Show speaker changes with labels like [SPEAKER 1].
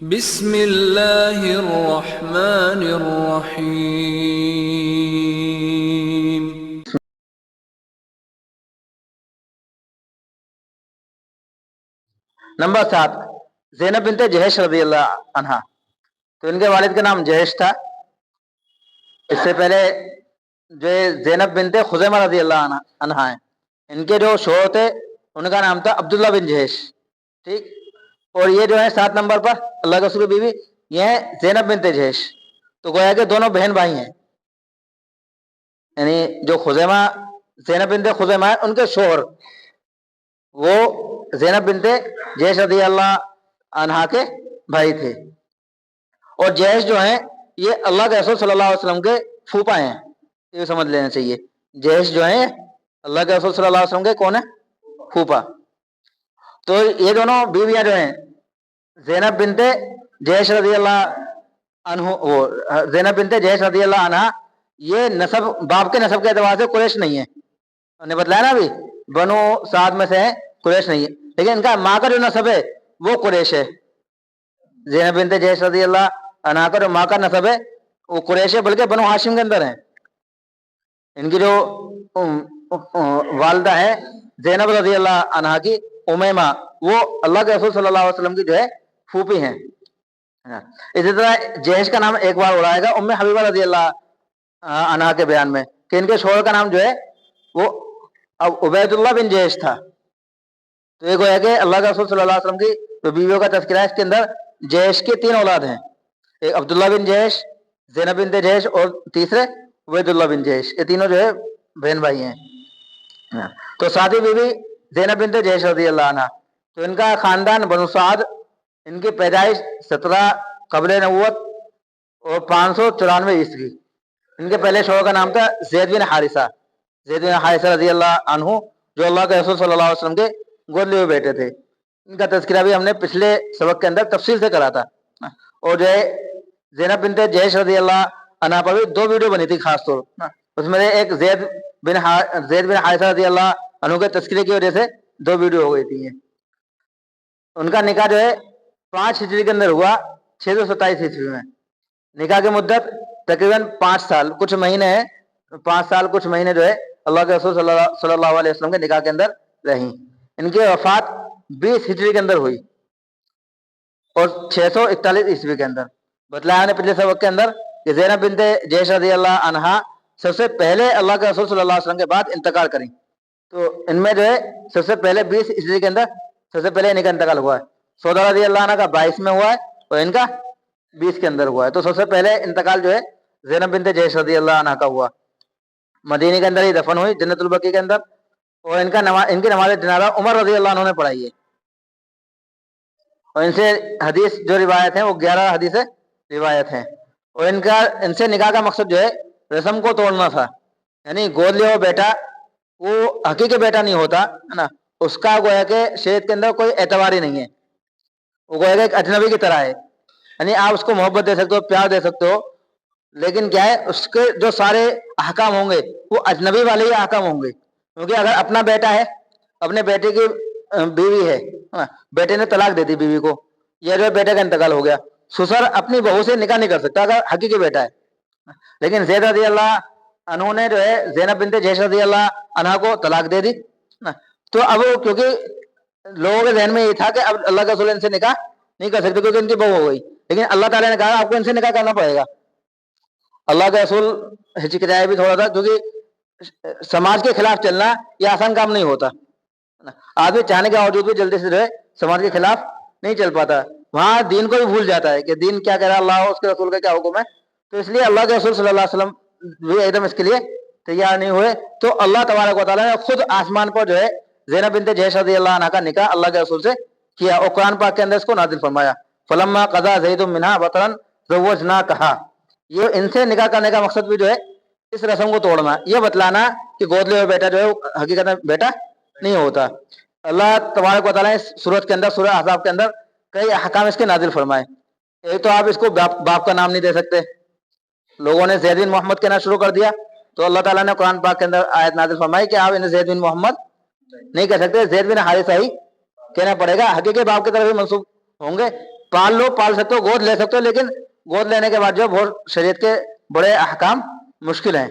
[SPEAKER 1] بسم اللہ الرحمن الرحیم۔
[SPEAKER 2] نمبر 7، زینب بنت جہش رضی اللہ عنہا۔ تو ان کے والد کا نام جہش تھا۔ اس سے پہلے جو زینب بنت خزیمہ رضی اللہ عنہا ہیں، ان کے جو شوہر تھے ان کا نام تھا عبداللہ بن جہش، ٹھیک۔ اور یہ جو ہے 7 نمبر پر اللہ کے رسول کی بیوی، یہ ہے زینب بنت جہش۔ تو گویا کہ دونوں بہن بھائی ہیں، یعنی جو خزیمہ زینب بنت خزیمہ ہے ان کے شوہر وہ زینب بنت جہش رضی اللہ عنہا کے بھائی تھے۔ اور جہش جو ہیں یہ اللہ کے رسول صلی اللہ علیہ وسلم کے پھوپا ہیں، یہ سمجھ لینا چاہیے۔ جہش جو ہیں اللہ کے رسول صلی اللہ علیہ وسلم کے کون ہے؟ پھوپا۔ تو یہ دونوں بیویاں جو ہیں زینب بنت جہش رضی اللہ زینب بنت جہش رضی اللہ عنہا، یہ نسب باپ کے نسب کے اعتبار سے قریش نہیں ہے، انہوں نے بتلایا نا ابھی، بنو سعد میں سے قریش نہیں ہے، لیکن ان کا ماں کا جو نسب ہے وہ قریش ہے۔ زینب بنت جہش رضی اللہ عنہا کا جو ماں کا نسب ہے وہ قریش ہے، بلکہ بنو ہاشم کے اندر ہے۔ ان کی جو والدہ ہے زینب رضی اللہ عنہا کی امیمہ، وہ اللہ کے رسول صلی اللہ علیہ وسلم کی جو ہے پھوپھی ہیں۔ اسی طرح جہش کا نام ایک بار اڑائے گا ام حبیبہ رضی اللہ عنہا کے بیان میں، کہ ان کے شوہر کا نام جو ہے وہ عبید اللہ بن جہش تھا۔ تو یہ گویا کہ اللہ کے رسول صلی اللہ علیہ وسلم کی جو بیویوں کا تذکرہ ہے، اس کے اندر جہش کی 3 اولاد ہیں، ایک عبداللہ بن جہش، زینب بنت جہش، اور تیسرے عبید اللہ بن جہش، یہ تینوں جو ہے بہن بھائی ہیں۔ تو ساتھی بیوی زینب بنت جہش رضی اللہ عنہ، تو ان کا خاندان بنو سعد، ان کی پیدائش 17 قبل نبوت اور 594 عیسوی۔ ان کے پہلے شوہر کا نام تھا زید بن حارثہ، زید بن حارثہ رضی اللہ عنہ، جو اللہ کے رسول صلی اللہ علیہ وسلم کے گود لیے ہوئے بیٹے تھے۔ ان کا تذکرہ بھی ہم نے پچھلے سبق کے اندر تفصیل سے کرا تھا۔ اور جو ہے زینب بنت جہش رضی اللہ عنہ پر بھی 2 ویڈیو بنی تھی خاص طور، اس میں ایک زید بن حارثہ رضی اللہ عنہ کے تذکرے کی وجہ سے 2 ویڈیو ہو گئی تھی۔ ان کا نکاح جو ہے 5 ہجری کے اندر ہوا، 627 عیسوی میں۔ نکاح کی مدت تقریباً 5 سال کچھ مہینے ہیں، 5 سال کچھ مہینے جو ہے اللہ کے رسول صلی اللہ علیہ وسلم کے نکاح کے اندر رہیں۔ ان کی وفات 20 ہجری کے اندر ہوئی اور 641 عیسوی کے اندر۔ بتلایا نے پچھلے سبق کے اندر کہ زینب بنت جہش رضی اللہ عنہا سب سے پہلے اللہ کے رسول صلی اللہ علیہ وسلم کے بعد انتقال کریں۔ تو ان میں جو ہے سب سے پہلے 20 عیسوی کے اندر سب سے پہلے ان کا انتقال ہوا ہے۔ سودا رضی اللہ عنہ کا 22 میں ہوا ہے اور ان کا 20 کے اندر ہوا ہے۔ تو سب سے پہلے انتقال جو ہے زینب بنت جہش رضی اللہ عنہ کا ہوا، مدینے کے اندر ہی دفن ہوئی جنت البقیع کے اندر، اور ان کی نماز جنازہ عمر رضی اللہ عنہ نے پڑھائی ہے۔ اور ان سے حدیث جو روایت ہیں وہ 11 حدیث روایت ہیں۔ اور ان سے نکاح کا مقصد جو ہے رسم کو توڑنا تھا، یعنی گود لیا ہوا بیٹا وہ حقیقی بیٹا نہیں ہوتا ہے نا، اس کا گویا کہ شریعت کے اندر کوئی اعتبار ہی نہیں ہے، وہ گویا کہ ایک اجنبی کی طرح ہے۔ یعنی آپ اس کو محبت دے سکتے ہو، پیار دے سکتے ہو، لیکن کیا ہے اس کے جو سارے احکام ہوں گے وہ اجنبی والے ہی احکام ہوں گے۔ کیونکہ اگر اپنا بیٹا ہے، اپنے بیٹے کی بیوی ہے، بیٹے نے طلاق دے دی بیوی کو، یا جو ہے بیٹے کا انتقال ہو گیا، سسر اپنی بہو سے نکاح نہیں کر سکتا اگر حقیقی بیٹا ہے۔ لیکن زید رضی اللہ عنہ نے جو ہے زینب بنت جہش رضی اللہ عنہ کو طلاق دے دی، تو اب کیونکہ لوگوں کے ذہن میں یہ تھا کہ اب اللہ کے رسول ان سے نکاح نہیں کر سکتے کیونکہ ان کی بہو ہو گئی، لیکن اللہ تعالیٰ نے کہا آپ کو ان سے نکاح کرنا پڑے گا۔ اللہ کے رسول ہچکچائے بھی تھوڑا تھا، کیونکہ سماج کے خلاف چلنا یہ آسان کام نہیں ہوتا، آدمی چاہنے کے باوجود بھی جلدی سے جو ہے سماج کے خلاف نہیں چل پاتا، وہاں دین کو بھی بھول جاتا ہے کہ دین کیا کہہ رہا ہے، اللہ اس کے رسول کا کیا حکم ہے۔ تو اس لیے اللہ کے رسول صلی اللہ علیہ وسلم بھی ایک دم اس کے لیے تیار نہیں ہوئے، تو اللہ تبارک و تعالیٰ نے خود آسمان پر جو ہے زینب بنت جہش رضی اللہ عنہ کا نکاح اللہ کے رسول سے کیا، اور قرآن پاک کے اندر اس کو نازل فرمایا، فلما قضا زید منہا وطرا زوجناکہا۔ یہ ان سے نکاح کرنے کا مقصد بھی جو ہے اس رسم کو توڑنا، یہ بتلانا کہ گود لے ہوئے بیٹا جو ہے حقیقت میں بیٹا نہیں ہوتا۔ اللہ تبارک و تعالیٰ نے سورت کے اندر، سورہ احزاب کے اندر کئی احکام اس کے نازل فرمائے۔ ایک تو آپ اس کو باپ کا نام نہیں دے سکتے، لوگوں نے زید بن محمد کہنا شروع کر دیا، تو اللہ تعالیٰ نے قرآن پاک کے اندر آیت نازل فرمائی کہ آپ انہیں زید بن محمد نہیں کہہ سکتے، زید بن حارثہ ہی کہنا پڑے گا، حقیقی باپ کی طرف ہی منسوب ہوں گے، پال لو، پال سکتے ہو، گود لے سکتے ہو، لیکن گود لینے کے بعد جو ہے بہت شریعت کے بڑے احکام مشکل ہیں.